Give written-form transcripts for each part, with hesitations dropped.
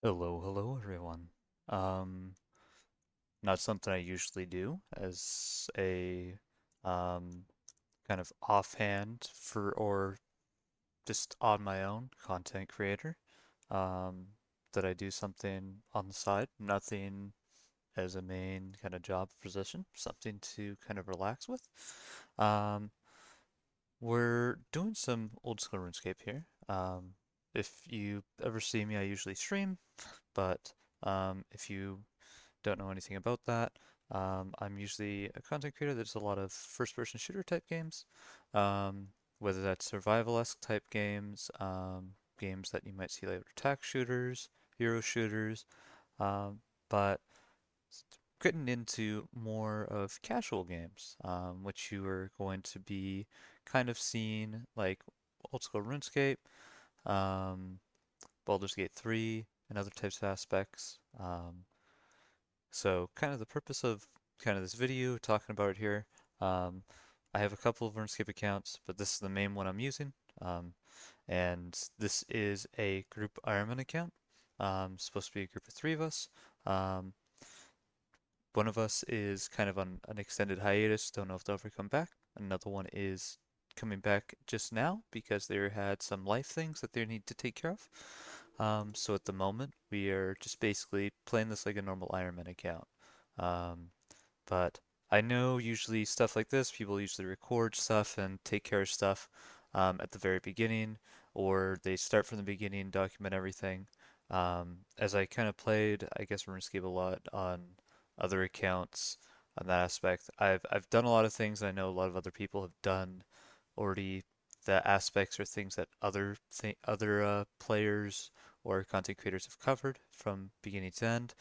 Hello everyone. Um, Not something I usually do as a um, kind of offhand for or just on my own content creator. Um, that I do something on the side, nothing as a main kind of job position, something to kind of relax with. Um, we're doing some old school RuneScape here. If you ever see me, I usually stream, but if you don't know anything about that. I'm usually a content creator that does a lot of first-person shooter type games, um, whether that's survival-esque type games, games that you might see like attack shooters, hero shooters, but getting into more of casual games, which you are going to be kind of seeing like old school RuneScape, um, Baldur's Gate 3, and other types of aspects. So kind of the purpose of kind of this video, talking about it here, um, I have a couple of RuneScape accounts, but this is the main one I'm using. Um, and this is a Group Ironman account. Supposed to be a group of three of us. Um, One of us is kind of on an extended hiatus, don't know if they'll ever come back. Another one is coming back just now because they had some life things that they need to take care of. So at the moment, we are just basically playing this like a normal Ironman account. Um, but I know usually stuff like this, people usually record stuff and take care of stuff at the very beginning, or they start from the beginning, document everything. As I kind of played, I guess RuneScape a lot on other accounts on that aspect. I've done a lot of things I know a lot of other people have done already. The aspects or things that other players or content creators have covered from beginning to end.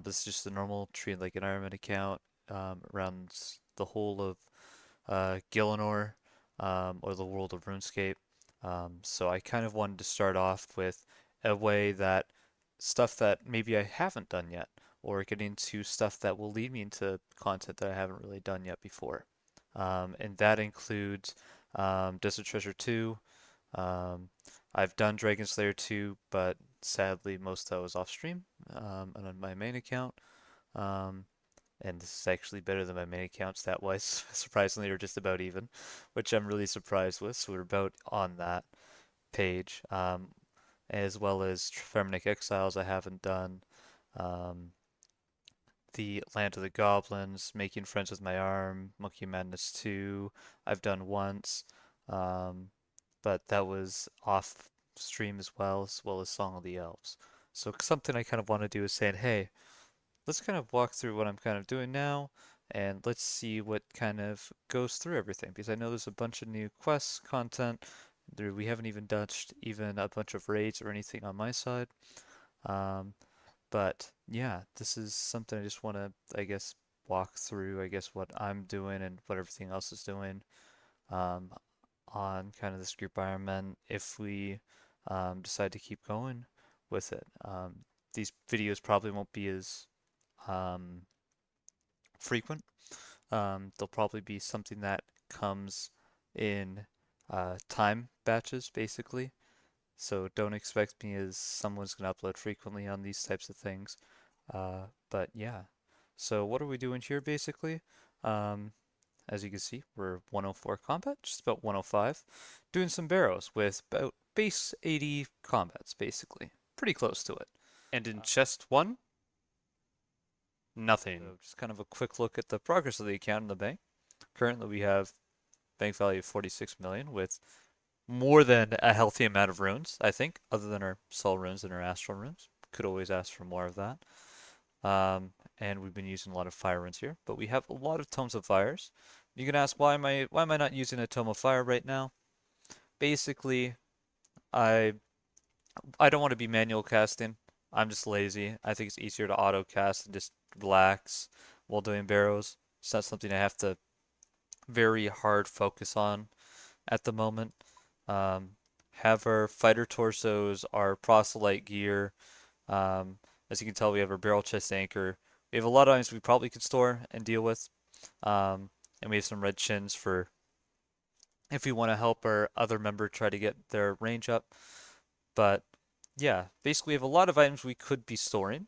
This is just a normal tree like an Ironman account around the whole of Gielanor or the world of RuneScape. So I kind of wanted to start off with a way that stuff that maybe I haven't done yet, or get into stuff that will lead me into content that I haven't really done yet before. And that includes Desert Treasure 2. Um, I've done Dragon Slayer 2, but sadly most of that was off stream and on my main account. Um, and this is actually better than my main account stat-wise, surprisingly, or just about even, which I'm really surprised with. So we're about on that page, as well as Ferminic Exiles I haven't done. Um, the Land of the Goblins, Making Friends with My Arm, Monkey Madness 2, I've done once, um, but that was off stream as well as Song of the Elves. So something I kind of want to do is saying, hey, let's kind of walk through what I'm kind of doing now, and let's see what kind of goes through everything, because I know there's a bunch of new quests, content. We haven't even touched even a bunch of raids or anything on my side. Um, but yeah, this is something I just want to, I guess, walk through, I guess, what I'm doing and what everything else is doing um, on kind of this group Ironman if we decide to keep going with it. These videos probably won't be as um, frequent. They'll probably be something that comes in time batches, basically. So don't expect me as someone's going to upload frequently on these types of things. But yeah. So what are we doing here, basically? Um, as you can see, we're 104 combat, just about 105. Doing some barrows with about base 80 combats, basically. Pretty close to it. And in chest 1, nothing. So just kind of a quick look at the progress of the account in the bank. Currently we have bank value of 46 million with more than a healthy amount of runes, I think, other than our soul runes and our astral runes. Could always ask for more of that. And we've been using a lot of fire runes here, but we have a lot of tomes of fires. You can ask why am I not using a tome of fire right now? Basically, I I don't want to be manual casting. I'm just lazy. I think it's easier to auto cast and just relax while doing barrows. It's not something I have to very hard focus on at the moment. Um, have our fighter torsos, our proselyte gear. Um, as you can tell, we have our barrel chest anchor. We have a lot of items we probably could store and deal with. Um, and we have some red chins for if we want to help our other member try to get their range up. But yeah, basically we have a lot of items we could be storing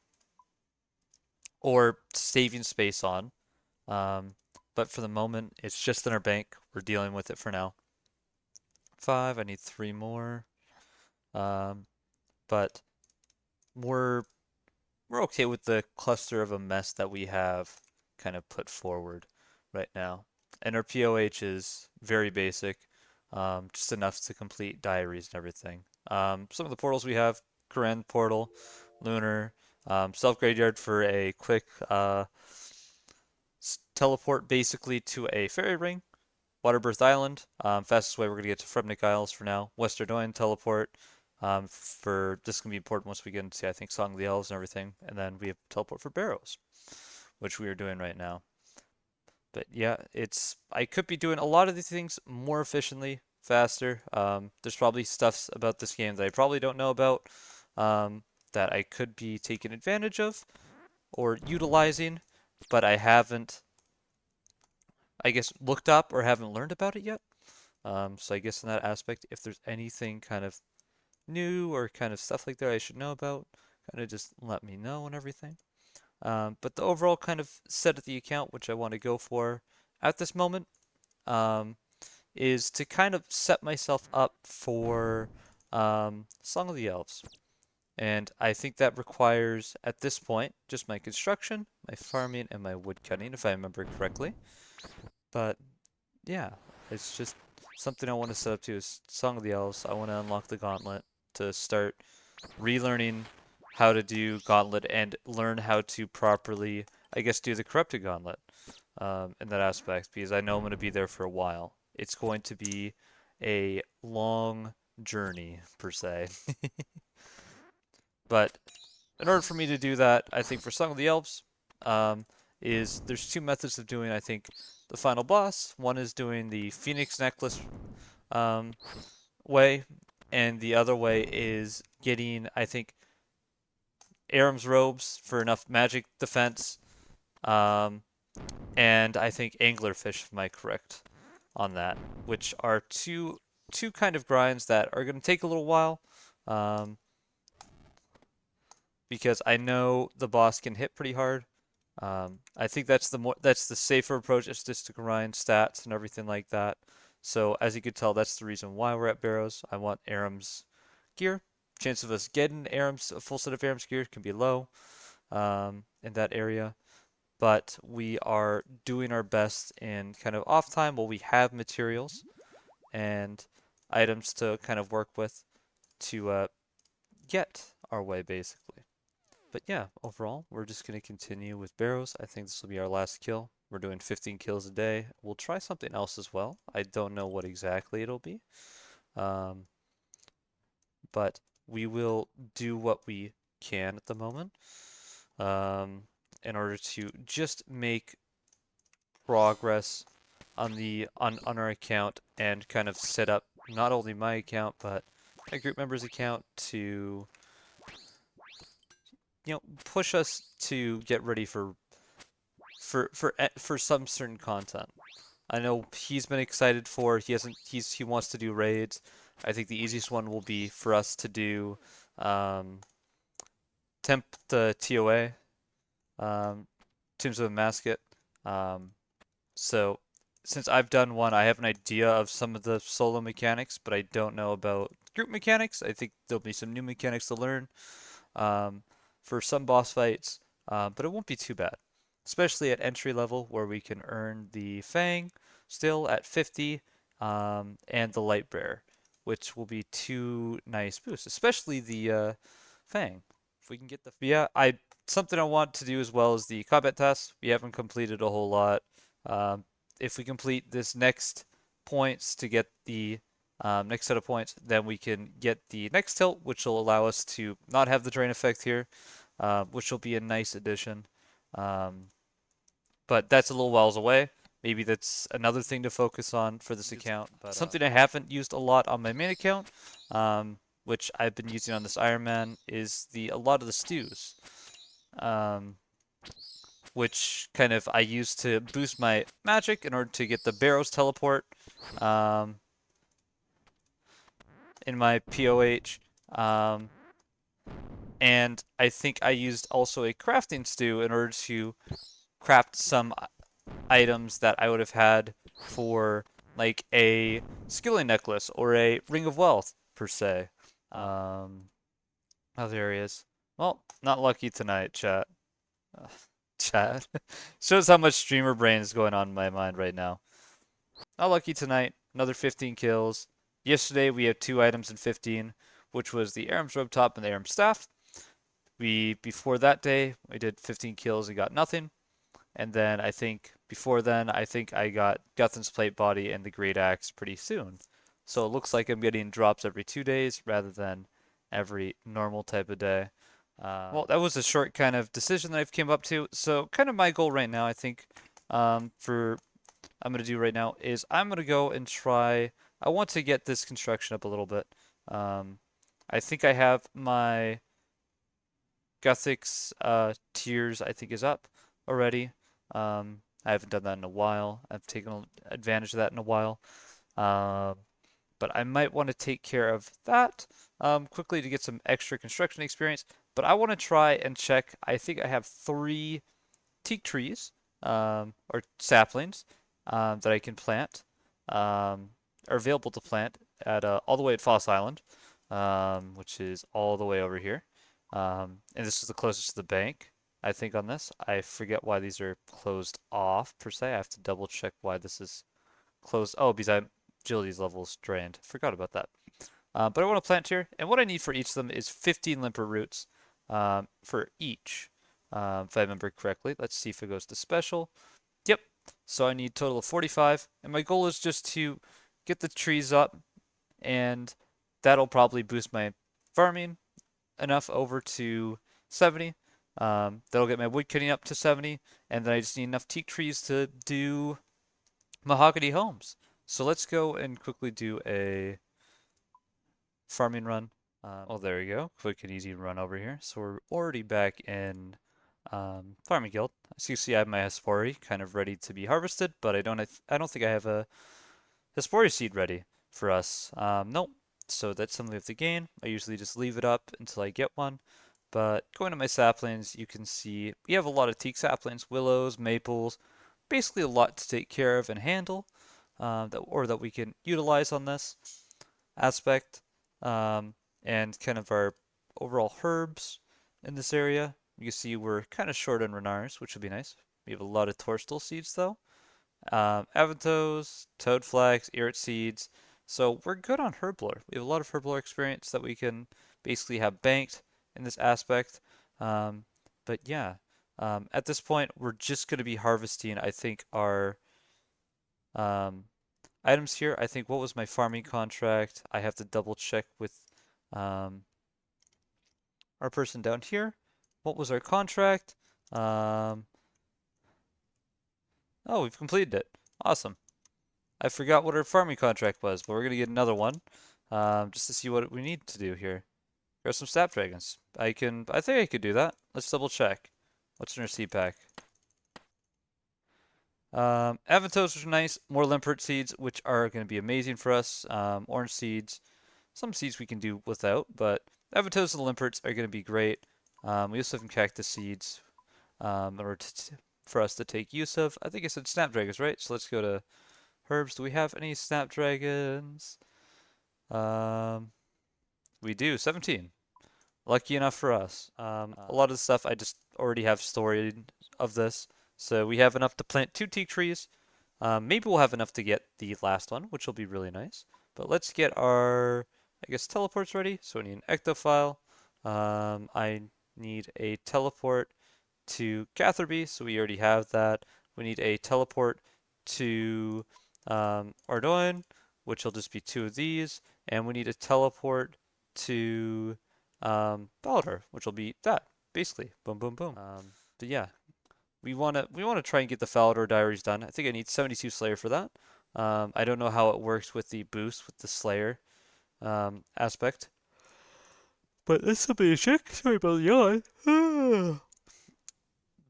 or saving space on. Um, but for the moment, it's just in our bank. We're dealing with it for now. 5, I need 3 more. Um, but we're we're okay with the cluster of a mess that we have kind of put forward right now. And our POH is very basic, just enough to complete diaries and everything. Some of the portals we have, Koran portal, Lunar, Self Graveyard for a quick teleport basically to a fairy ring, Waterbirth Island, fastest way we're going to get to Fremnik Isles for now. Westerdoin teleport. For this can be important once we get into, I think, Song of the Elves and everything, and then we have teleport for Barrows, which we are doing right now. But yeah, it's I could be doing a lot of these things more efficiently, faster. There's probably stuffs about this game that I probably don't know about, that I could be taking advantage of or utilizing, but I haven't, I guess, looked up or haven't learned about it yet. So I guess in that aspect, if there's anything kind of new or kind of stuff like that I should know about, kind of just let me know and everything. But the overall kind of set of the account, which I want to go for at this moment, um, is to kind of set myself up for Song of the Elves. And I think that requires, at this point, just my construction, my farming, and my wood cutting, if I remember correctly. But yeah, it's just something I want to set up to is Song of the Elves. I want to unlock the Gauntlet to start relearning how to do Gauntlet and learn how to properly, I guess, do the Corrupted Gauntlet in that aspect because I know I'm going to be there for a while. It's going to be a long journey, per se. But in order for me to do that, I think for Song of the Elves, is there's two methods of doing, I think, the final boss. One is doing the Phoenix Necklace um, way, and the other way is getting, I think, Aram's robes for enough magic defense, um, and I think anglerfish, am I correct on that? Which are two kind of grinds that are going to take a little while, um, because I know the boss can hit pretty hard. I think that's the safer approach is just to grind stats and everything like that. So as you could tell, that's the reason why we're at Barrows. I want Aram's gear. Chance of us getting Aram's a full set of Aram's gear can be low in that area, but we are doing our best in kind of off time while we have materials and items to kind of work with to get our way basically. But yeah, overall, we're just going to continue with Barrows. I think this will be our last kill. We're doing 15 kills a day. We'll try something else as well. I don't know what exactly it'll be. Um, but we will do what we can at the moment um, in order to just make progress on on our account and kind of set up not only my account but my group member's account to push us to get ready for some certain content. I know he's been excited for he wants to do raids. I think the easiest one will be for us to do um, temp the TOA, Tombs of a Masket. Um, so since I've done one, I have an idea of some of the solo mechanics, but I don't know about group mechanics. I think there'll be some new mechanics to learn um, for some boss fights, but it won't be too bad, especially at entry level where we can earn the Fang still at 50 and the Light Bearer, which will be two nice boosts, especially the Fang. If we can get the yeah, I something I want to do as well as the combat test. We haven't completed a whole lot. Um, if we complete this next points to get the next set of points, then we can get the next tilt, which will allow us to not have the drain effect here, which will be a nice addition. Um, but that's a little whiles away. Maybe that's another thing to focus on for this account. But something I haven't used a lot on my main account, which I've been using on this Ironman, is a lot of the stews, um, which kind of I use to boost my magic in order to get the Barrows teleport. Um, in my POH. Um, and I think I used also a crafting stew in order to craft some items that I would have had for like a skilling necklace or a ring of wealth per se. Um, Other areas. Well, not lucky tonight, chat. Uh, Chat. Shows how much streamer brain is going on in my mind right now. Not lucky tonight. Another 15 kills. Yesterday we had 2 items in 15, which was the Aram's robe top and the Aram's staff. Before that day we did 15 kills and got nothing. And then I think before then I think I got Guthan's plate body and the great axe pretty soon. So it looks like I'm getting drops every 2 days rather than every normal type of day. Well, that was a short kind of decision that I've came up to. So kind of my goal right now, I think, for I'm gonna do right now is I'm gonna go and try. I want to get this construction up a little bit. I think I have my Guthix tiers. I think is up already. I haven't done that in a while. I've taken advantage of that in a while. Um, but I might want to take care of that quickly to get some extra construction experience. But I want to try and check. I think I have 3 teak trees or saplings that I can plant, are available to plant at all the way at Foss Island, which is all the way over here. And this is the closest to the bank, I think, on this. I forget why these are closed off per se. I have to double check why this is closed. Oh, because agility's level's drained. Forgot about that. But I want to plant here, and what I need for each of them is 15 limper roots for each, if I remember correctly. Let's see if it goes to special. Yep. So I need a total of 45, and my goal is just to get the trees up, and that'll probably boost my farming enough over to 70. That'll get my wood cutting up to 70, and then I just need enough teak trees to do mahogany homes. So let's go and quickly do a farming run. Oh, there we go. Quick and easy run over here. So we're already back in farming guild. As you see, I have my Hespori kind of ready to be harvested, but I don't think I have a Hespori seed ready for us. Nope. So that's something we have to gain. I usually just leave it up until I get one. But going to my saplings, you can see we have a lot of teak saplings, willows, maples, basically a lot to take care of and handle, that we can utilize on this aspect, um, and kind of our overall herbs in this area. You can see we're kind of short on Renars, which would be nice. We have a lot of Torstal seeds though. Avantos, Toad Flax, Irrit seeds. So we're good on herblore. We have a lot of herblore experience that we can basically have banked in this aspect. Um, but yeah, at this point, we're just going to be harvesting, I think, our um, items here. I think what was my farming contract? I have to double check with um, our person down here. What was our contract? Um, oh, we've completed it. Awesome. I forgot what our farming contract was, but we're gonna get another one, just to see what we need to do here. There's some snapdragons. I think I could do that. Let's double check. What's in our seed pack? Avantos, which are nice. More limpert seeds, which are going to be amazing for us. Orange seeds. Some seeds we can do without, but Avantos and limperts are going to be great. We also have some cactus seeds in order for us to take use of. I think I said snapdragons, right? So let's go to herbs. Do we have any snapdragons? Um, we do. 17. Lucky enough for us. A lot of the stuff I just already have stored of this. So we have enough to plant 2 teak trees. Maybe we'll have enough to get the last one, which will be really nice. But let's get our, I guess, teleports ready. So we need an ectophile. I need a teleport to Catherby, so we already have that. We need a teleport to Ardoin, which will just be 2 of these. And we need a teleport to Baladar, which will be that, basically. Boom, boom, boom. But yeah, we wanna try and get the Falador Diaries done. I think I need 72 Slayer for that. I don't know how it works with the boost with the Slayer aspect, but that's something to check. Sorry about the yawn.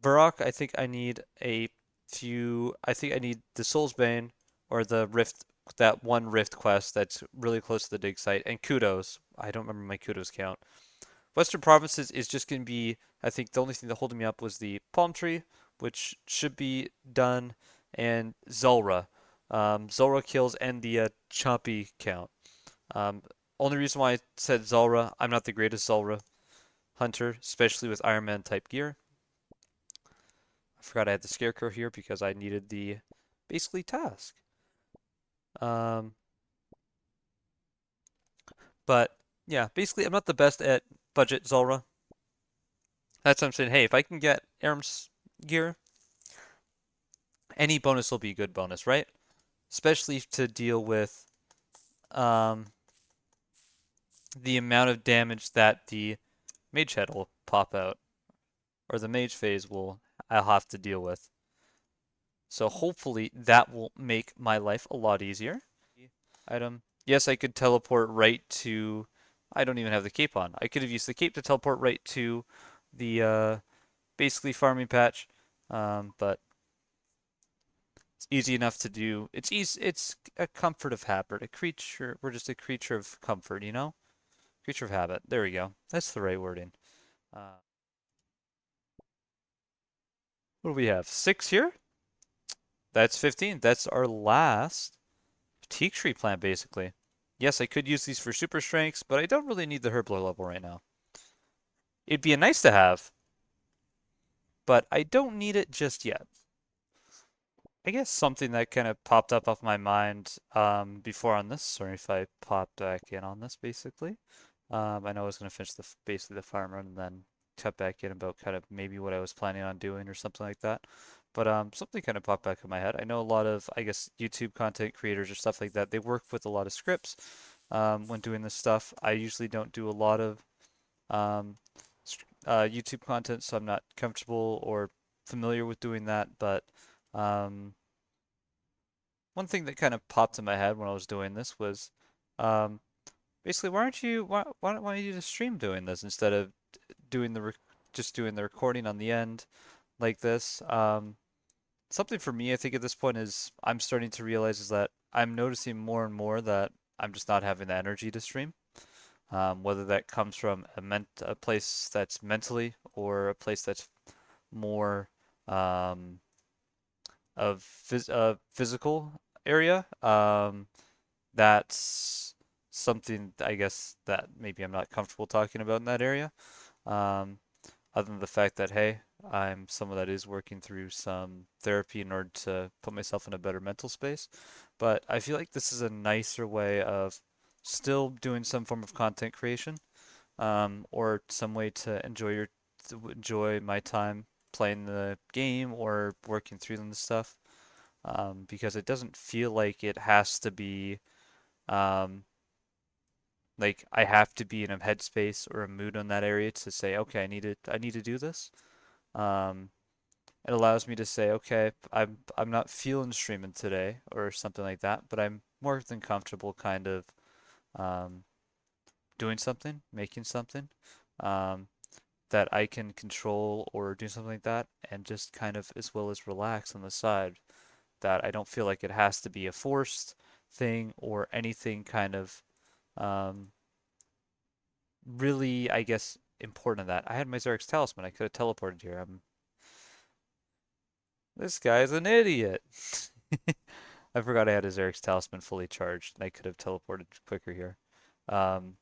Varrock, I think I need a few. I think I need the Soulsbane or the Rift, that one Rift quest that's really close to the dig site, and Kudos. I don't remember my Kudos count, Western provinces is just going to be, I think the only thing that holding me up was the palm tree, which should be done, and Zulrah. Zulrah kills and the choppy count. Um, Only reason why I said Zulrah, I'm not the greatest Zulrah hunter, especially with Ironman type gear. I forgot I had the scarecrow here because I needed the basically task. Um, but yeah, basically I'm not the best at budget Zulrah. That's what I'm saying. Hey, if I can get Aram's gear, any bonus will be a good bonus, right? Especially to deal with um, the amount of damage that the mage head will pop out, or the mage phase will I'll have to deal with. So hopefully that will make my life a lot easier. Item. Yes, I could teleport right to. I don't even have the cape on. I could have used the cape to teleport right to the basically farming patch, but it's easy enough to do. It's easy. It's a comfort of habit. A creature. We're just a creature of comfort, you know. Creature of habit. There we go. That's the right wording. Uh, what do we have? 6 here? That's 15. That's our last teak tree plant, basically. Yes, I could use these for super strengths, but I don't really need the herbler level right now. It'd be a nice to have, but I don't need it just yet. I guess something that kind of popped up off my mind before on this. Sorry if I popped back in on this, basically. I know I was going to finish basically the farm run and then cut back in about kind of maybe what I was planning on doing or something like that. But something kind of popped back in my head. I know a lot of, I guess, YouTube content creators or stuff like that. They work with a lot of scripts when doing this stuff. I usually don't do a lot of um, YouTube content, so I'm not comfortable or familiar with doing that. But um, one thing that kind of popped in my head when I was doing this was um, basically, why don't you just stream doing this instead of doing just doing the recording on the end like this? Something for me, I think at this point is I'm starting to realize is that I'm noticing more and more that I'm just not having the energy to stream. Whether that comes from a place that's mentally or a place that's more um, physical area. That's something I guess that maybe I'm not comfortable talking about in that area. Um, Other than the fact that, hey, I'm someone that is working through some therapy in order to put myself in a better mental space. But I feel like this is a nicer way of still doing some form of content creation, or some way to enjoy my time playing the game or working through the stuff. Because it doesn't feel like it has to be um, like I have to be in a headspace or a mood on that area to say, okay, I need to do this. Um, it allows me to say, okay, I'm not feeling streaming today or something like that, but I'm more than comfortable kind of um, doing something, making something um, that I can control or do something like that, and just kind of as well as relax on the side. That I don't feel like it has to be a forced thing or anything kind of um, really, I guess, important in that. I had my Zerg's talisman. I could have teleported here. This guy's an idiot. I forgot I had his Zerg's talisman fully charged, and I could have teleported quicker here. Um,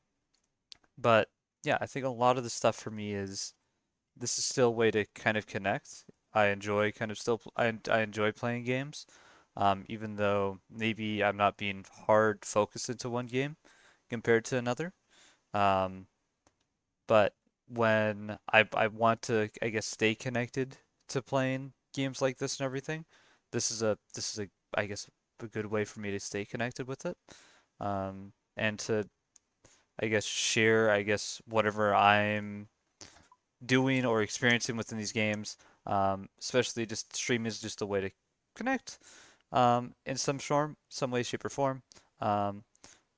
but yeah, I think a lot of the stuff for me is this is still a way to kind of connect. I enjoy kind of still I enjoy playing games, even though maybe I'm not being hard focused into one game compared to another. Um, but when I want to, I guess, stay connected to playing games like this and everything, this is a I guess a good way for me to stay connected with it, and to I guess share I guess whatever I'm doing or experiencing within these games. Especially just stream is just a way to connect in some way, shape, or form. Um,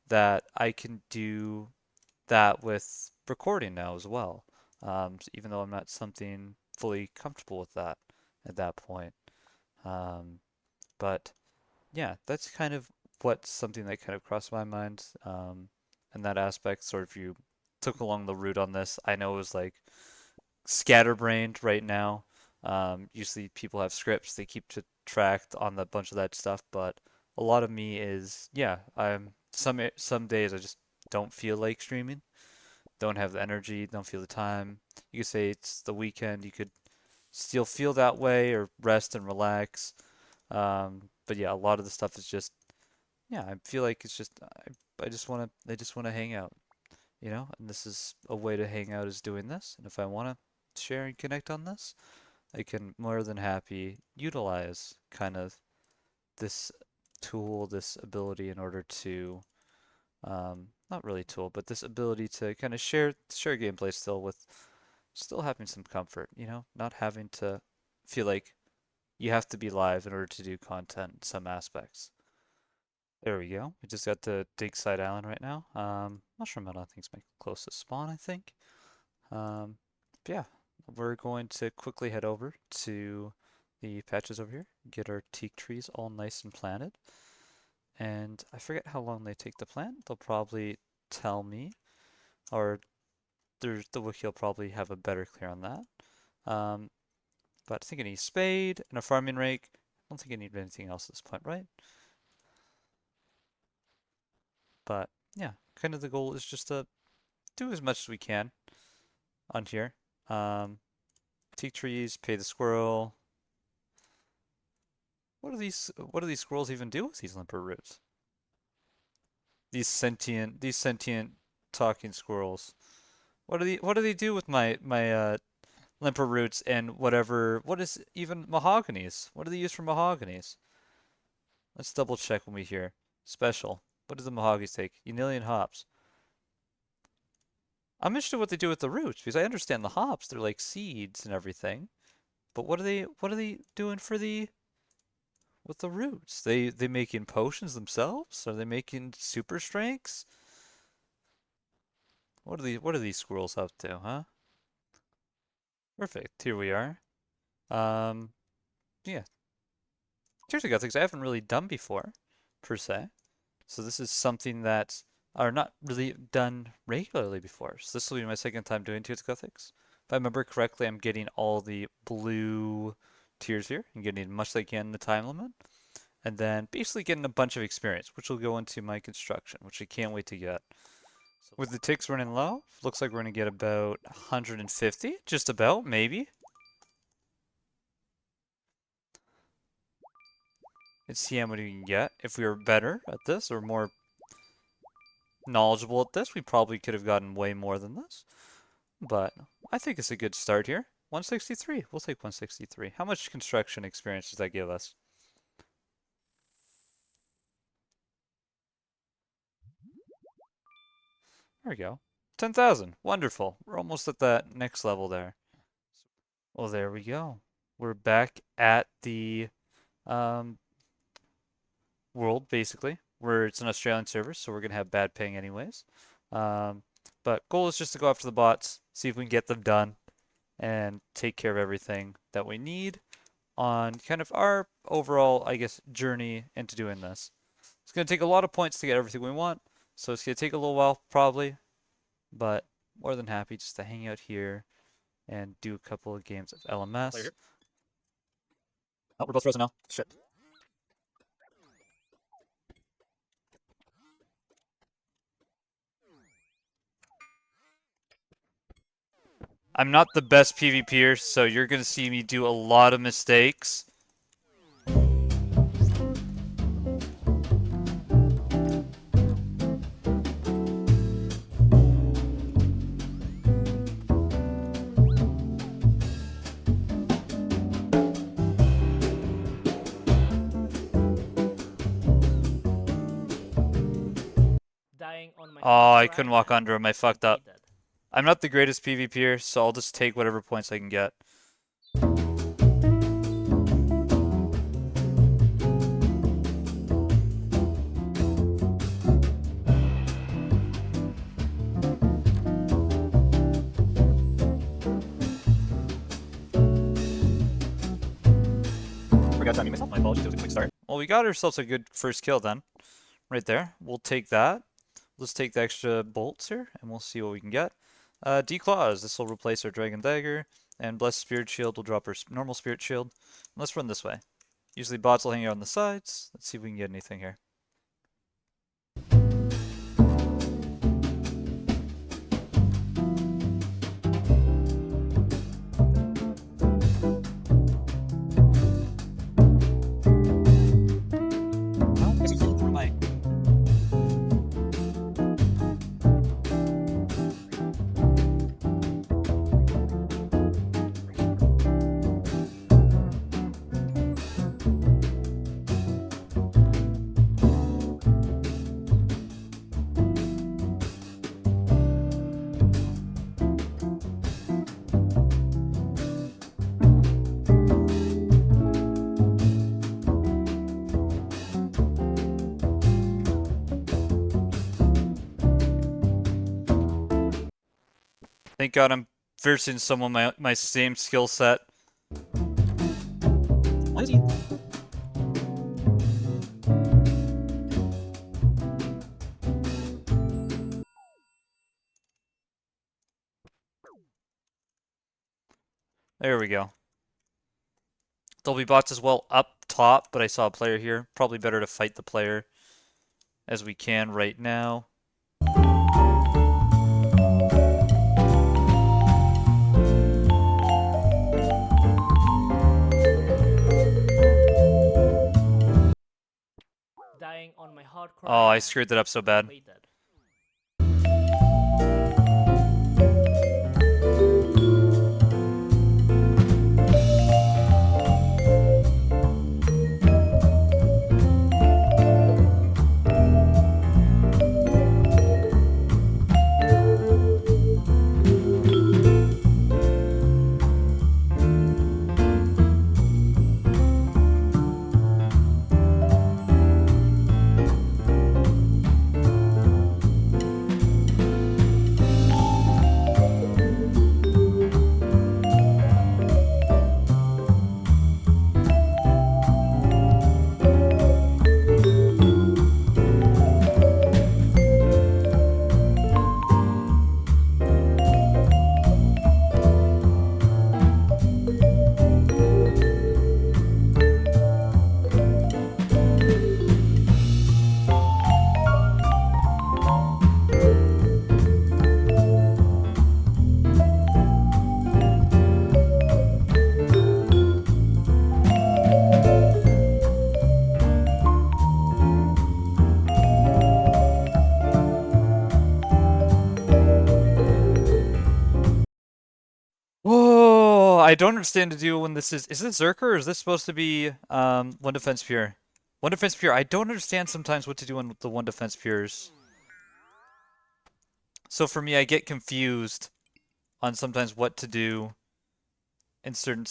that I can do that with recording now as well. Even though I'm not something fully comfortable with that at that point. Um, but yeah, that's kind of what's something that kind of crossed my mind. In that aspect, sort of you took along the route on this. I know it was like scatterbrained right now. Usually people have scripts, they keep to track on the bunch of that stuff, but a lot of me is, yeah, some days I just don't feel like streaming, don't have the energy, don't feel the time. You could say it's the weekend, you could still feel that way or rest and relax. But yeah, a lot of the stuff is just, yeah, I feel like it's just I just want to hang out, and this is a way to hang out is doing this. And if I want to share and connect on this, I can more than happy utilize kind of this tool, this ability in order to, not really tool, but this ability to kind of share gameplay still with still having some comfort, not having to feel like you have to be live in order to do content in some aspects. There we go. We just got to Dig Side Island right now. Mushroom Meadow, I think, is my closest spawn, I think. Um, but yeah, we're going to quickly head over to the patches over here, get our teak trees all nice and planted. And I forget how long they take to plant. They'll probably tell me, or the wiki will probably have a better clear on that. Um, but I think I need a spade and a farming rake. I don't think I need anything else at this point, right? But yeah, kind of the goal is just to do as much as we can on here. Teak trees, pay the squirrel. What do these squirrels even do with these limper roots? These sentient talking squirrels. What do they do with my limper roots and what is even mahoganies? What do they use for mahoganies? Let's double check when we hear. Special. What does the mahoganies take? Unilian hops. I'm interested in what they do with the roots because I understand the hops. They're like seeds and everything. But what are they doing with the roots? They making potions themselves? Are they making super strengths? What are these squirrels up to, huh? Perfect. Here we are. Um, yeah. Here's got things I haven't really done before, per se. So this is something that are not really done regularly before. So this will be my second time doing Tears of Gothics. If I remember correctly, I'm getting all the blue tiers here and getting as much as I can in the time limit. And then basically getting a bunch of experience, which will go into my construction, which I can't wait to get. With the ticks running low, looks like we're going to get about 150, just about, maybe. Let's see how many we can get. If we were better at this or more knowledgeable at this, we probably could have gotten way more than this. But I think it's a good start here. 163. We'll take 163. How much construction experience does that give us? There we go. 10,000. Wonderful. We're almost at that next level there. Well, there we go. We're back at the um, world, basically, where it's an Australian server, so we're going to have bad ping anyways. Um, but goal is just to go after the bots, see if we can get them done, and take care of everything that we need on kind of our overall, I guess, journey into doing this. It's going to take a lot of points to get everything we want, so it's going to take a little while, probably, but more than happy just to hang out here and do a couple of games of LMS. Oh, we're both frozen now. Shit. I'm not the best PvPer, so you're going to see me do a lot of mistakes. Oh, I couldn't walk under him. I fucked up. I'm not the greatest PvPer, so I'll just take whatever points I can get. Forgot to unmute myself. My apologies. It was a quick start. Well, we got ourselves a good first kill then. Right there. We'll take that. Let's take the extra bolts here, and we'll see what we can get. Declaws. This will replace our Dragon Dagger, and Blessed Spirit Shield will drop our normal Spirit Shield. Let's run this way. Usually bots will hang out on the sides. Let's see if we can get anything here. Thank God I'm versing someone my same skill set. Why is he? There we go. There'll be bots as well up top, but I saw a player here. Probably better to fight the player as we can right now. Dying on my hardcore. Oh, I screwed that up so bad. Whoa! I don't understand the deal when this is. Is this Zerker or is this supposed to be one defense pure? One defense pure. I don't understand sometimes what to do on the one defense pures. So for me, I get confused on sometimes what to do in some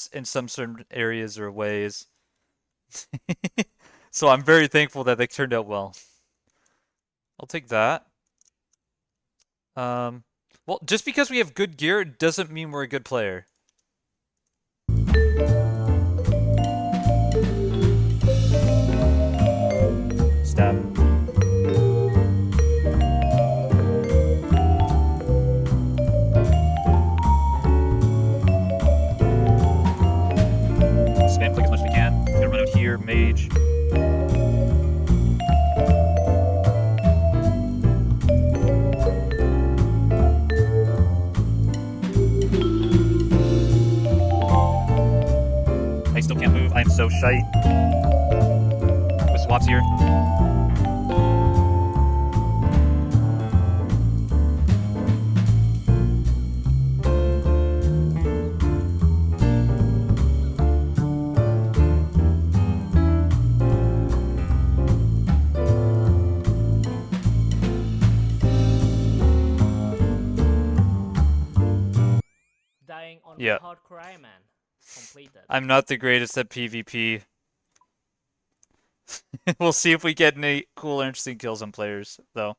certain areas or ways. So I'm very thankful that they turned out well. I'll take that. Well, just because we have good gear doesn't mean we're a good player. Stab. Spam click as much as we can. Gonna run out here, mage. I still can't move. I am so shite. With swaps here. Dying on Yeah. my hardcore Ironman. Completed. I'm not the greatest at PvP. We'll see if we get any cool, interesting kills on players, though.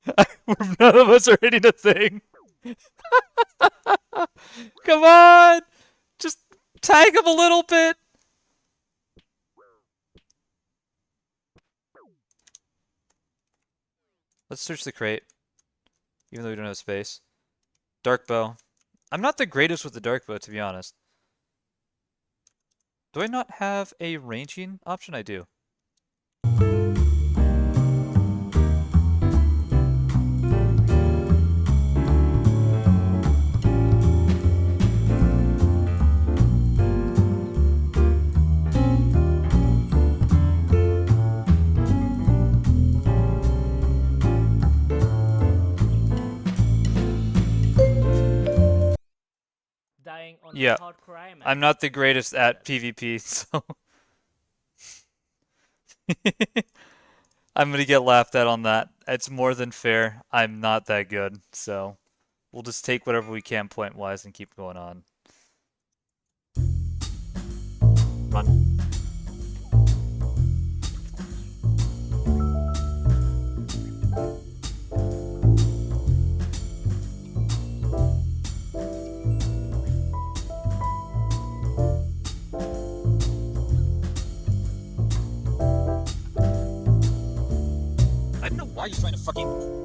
None of us are hitting a thing. Come on! Just Tag him a little bit! Let's search the crate, even though we don't have space. Dark bow. I'm not the greatest with the dark bow, to be honest. Do I not have a ranging option? I do. Dying on Yeah, my hardcore Ironman. I'm not the greatest at PvP, so I'm gonna get laughed at on that. It's more than fair. I'm not that good, so we'll just take whatever we can point-wise and keep going on. Run. I don't know why you're trying to fucking...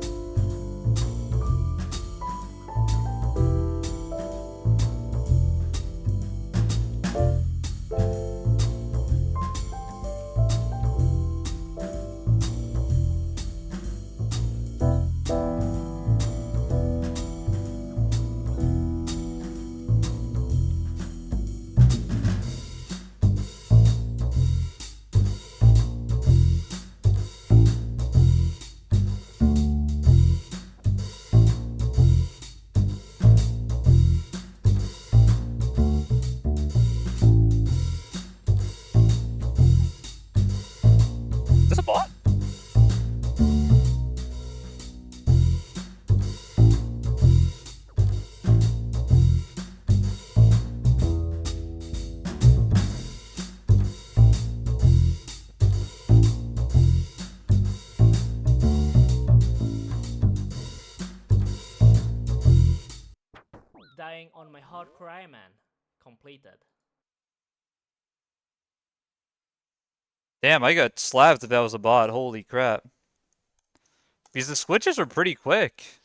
Is this a bot? Dying on my hardcore Ironman. Completed. Damn, I got slapped if that was a bot. Holy crap. Because the switches are pretty quick.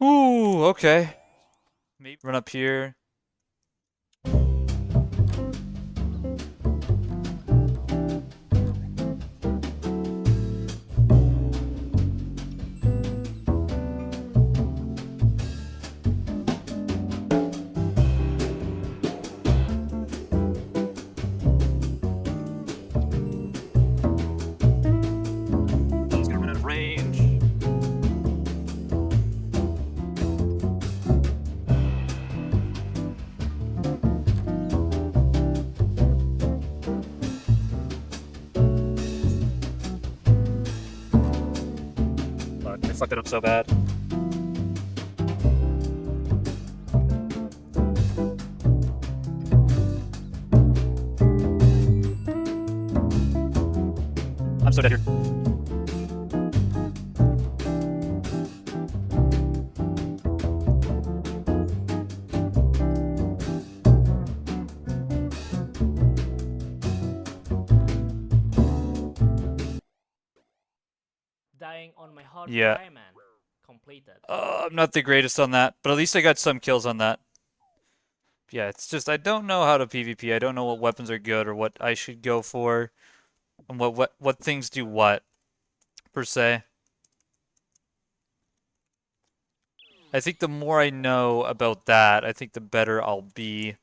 Ooh, okay. Maybe run up here. He's gonna run out of range. Fuck, I fucked it up so bad. I'm so dead here. Dying on my hardcore Yeah. Ironman. Completed. I'm not the greatest on that, but at least I got some kills on that. Yeah, it's just I don't know how to PvP. I don't know what weapons are good or what I should go for, and what things do what, per se. I think the more I know about that, I think the better I'll be,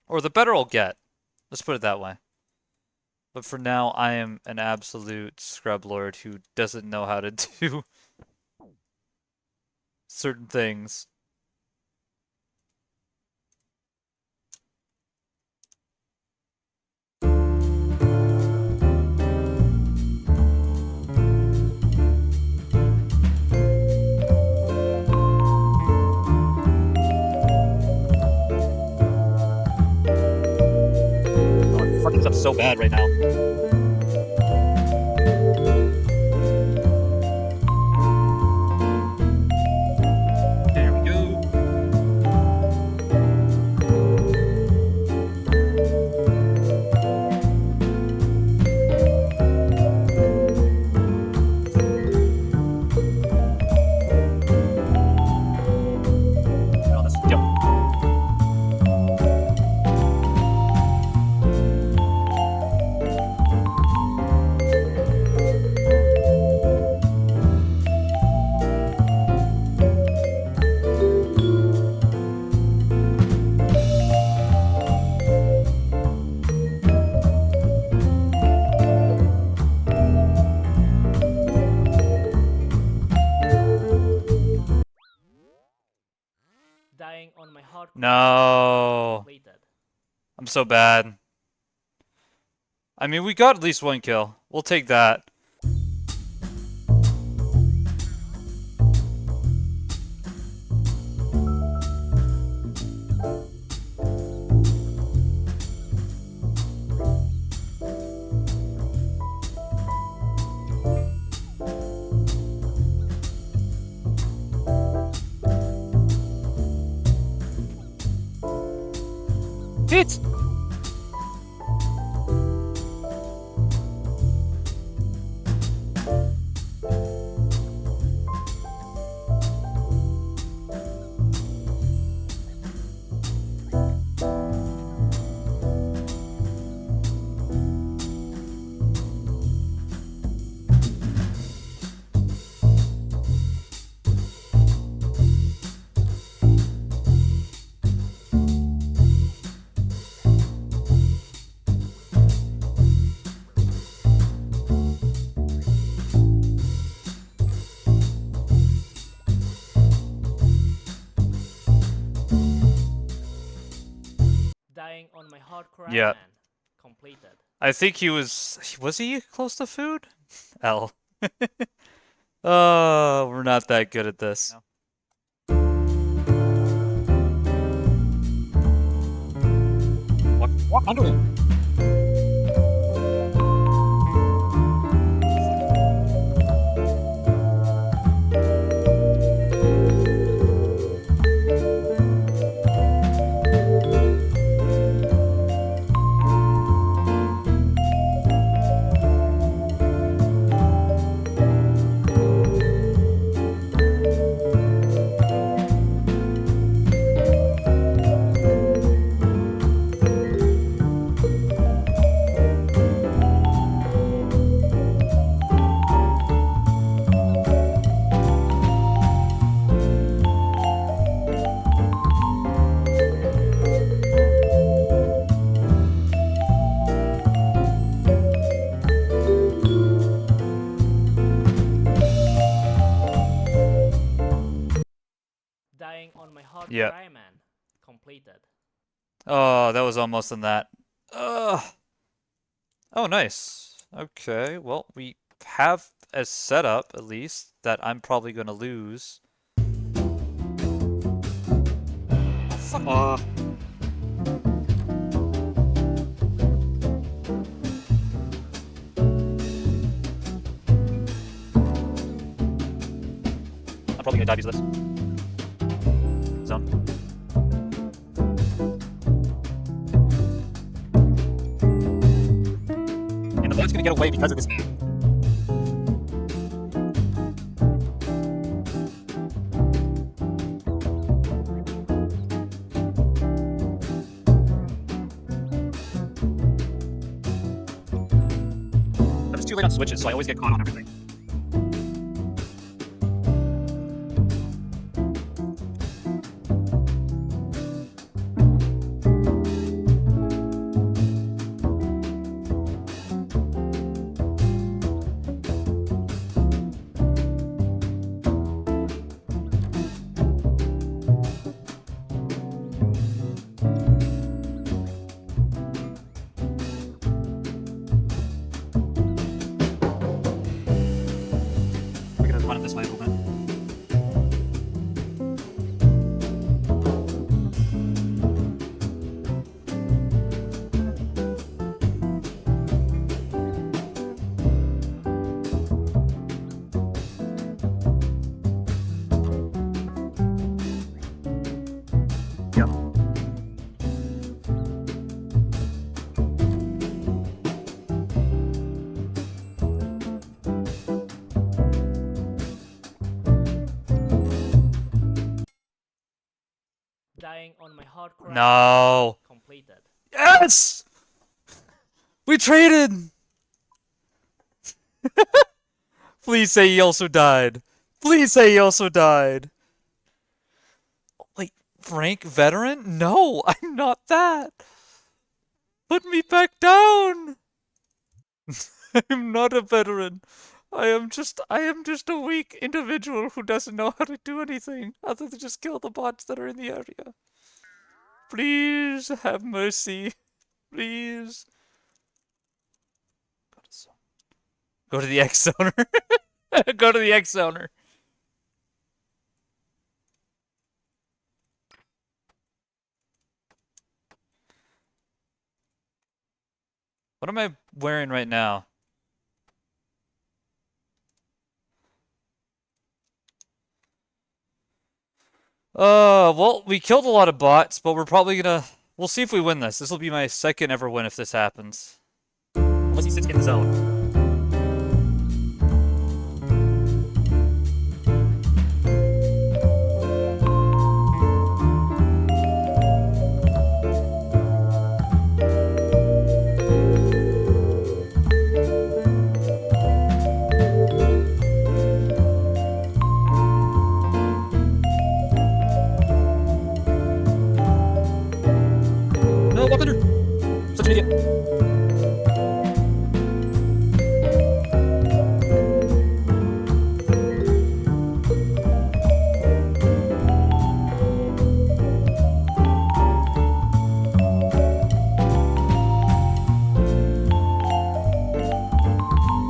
or the better I'll get. Let's put it that way. But for now, I am an absolute scrub lord who doesn't know how to do certain things. Oh, fucking stuff's so bad right now. There we go. Oh, this, yep. Dying on my hardcore No. completed. I'm so bad. I mean, we got at least one kill. We'll take that. Hit! Dying on my hardcore Yeah. Ironman. Completed. I think he was he close to food? L. Oh, we're not that good at this. What under him? Dying on my hardcore Yeah. Ironman. Completed. Oh, that was almost in that. Ugh. Oh, nice. Okay, well, we have a setup, at least, that I'm probably gonna lose. Fuck off. I'm probably gonna die because of this. Zone. And the bot's gonna get away because of this man. too late on switches, so I always get caught on everything. We're gonna run it this way a little bit. Yep. Dying on my hard craft. No. Completed. Yes! We traded! Please say he also died. Please say he also died. Wait, rank veteran? No, I'm not that. Put me back down. I'm not a veteran. I am just a weak individual who doesn't know how to do anything other than just kill the bots that are in the area. Please have mercy. Please. Go to the X zoner. Go to the X zoner. What am I wearing right now? Well, we killed a lot of bots, but we're probably gonna... We'll see if we win this. This will be my second ever win if this happens. Unless he sits in the zone. No, walk under! Such an idiot.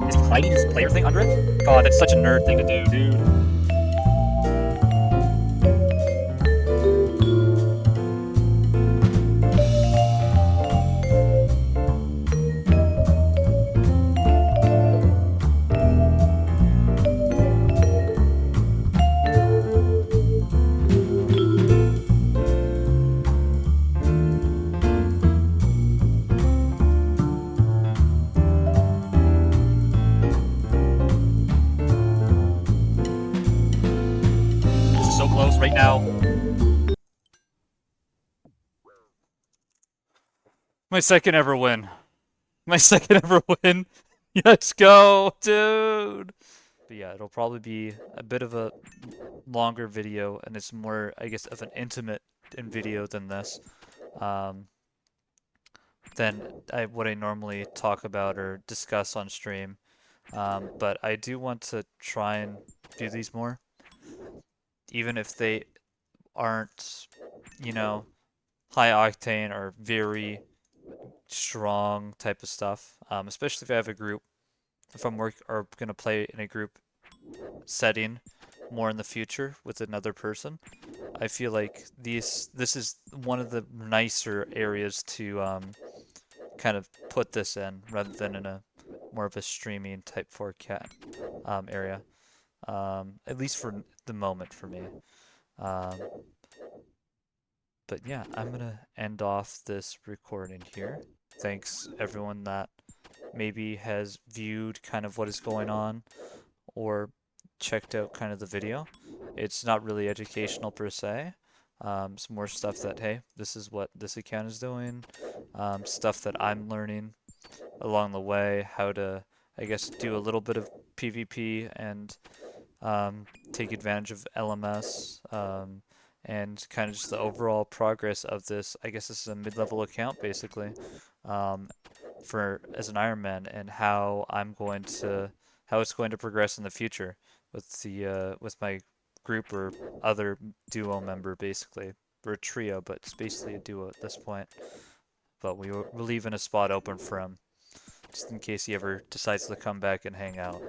Is he hiding his player thing under it? God, that's such a nerd thing to do, dude. This is so close right now. My second ever win. My second ever win. Let's go, dude. But yeah, it'll probably be a bit of a longer video, and it's more, I guess, of an intimate in video than this, um, than what I normally talk about or discuss on stream. But I do want to try and do these more, even if they aren't, you know, high octane or very strong type of stuff. Especially if I have a group, if I'm gonna play in a group setting more in the future with another person. I feel like this is one of the nicer areas to kind of put this in rather than in a more of a streaming type 4K area. At least for the moment for me. Um, but yeah, I'm gonna end off this recording here. Thanks everyone that maybe has viewed kind of what is going on or checked out kind of the video. It's not really educational per se. It's more stuff that, hey, this is what this account is doing. Stuff that I'm learning along the way, how to I guess, do a little bit of PvP and take advantage of LMS and kind of just the overall progress of this. I guess this is a mid-level account basically um, for as an Ironman and how it's going to progress in the future with the with my group or other duo member basically. We're a trio, but it's basically a duo at this point. But we're leaving a spot open for him just in case he ever decides to come back and hang out.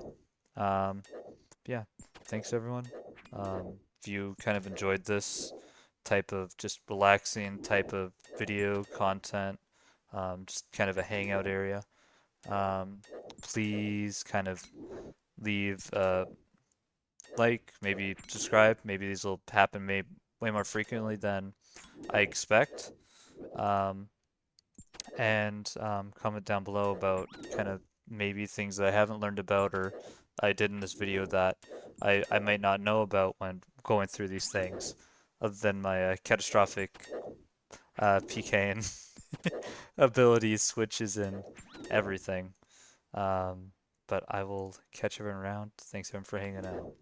Um, yeah, thanks everyone. If you kind of enjoyed this type of just relaxing type of video content, just kind of a hangout area, um, please kind of leave like, maybe subscribe. Maybe these will happen way more frequently than I expect. Um, and comment down below about kind of maybe things that I haven't learned about or I did in this video that I might not know about when going through these things, other than my catastrophic PK'ing abilities, switches, and everything. Um, but I will catch everyone around. Thanks everyone for hanging out.